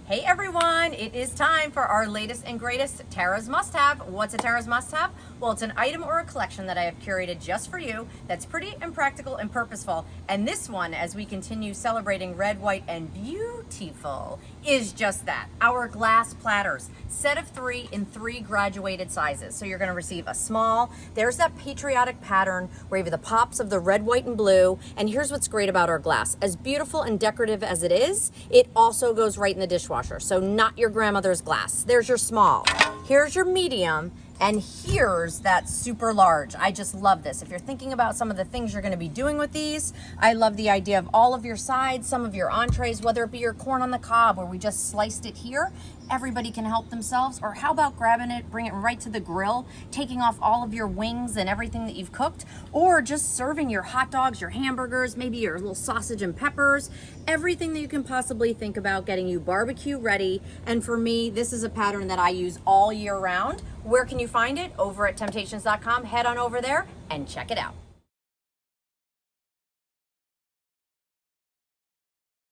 Hey everyone, it is time for our latest and greatest Tara's must-have. What's a Tara's must-have? Well, it's an item or a collection that I have curated just for you that's pretty and practical and purposeful. And this one, as we continue celebrating red, white, and beautiful, is just that. Our glass platters, set of 3 in 3 graduated sizes. So you're gonna receive a small, there's that patriotic pattern where you have the pops of the red, white, and blue. And here's what's great about our glass. As beautiful and decorative as it is, it also goes right in the dishwasher. So not your grandmother's glass. There's your small. Here's your medium. And here's that super large. I just love this. If you're thinking about some of the things you're gonna be doing with these, I love the idea of all of your sides, some of your entrees, whether it be your corn on the cob where we just sliced it here, everybody can help themselves. Or how about grabbing it, bring it right to the grill, taking off all of your wings and everything that you've cooked, or just serving your hot dogs, your hamburgers, maybe your little sausage and peppers, everything that you can possibly think about getting you barbecue ready. And for me, this is a pattern that I use all year round. Where can you find it? Over at temp-tations.com. Head on over there and check it out.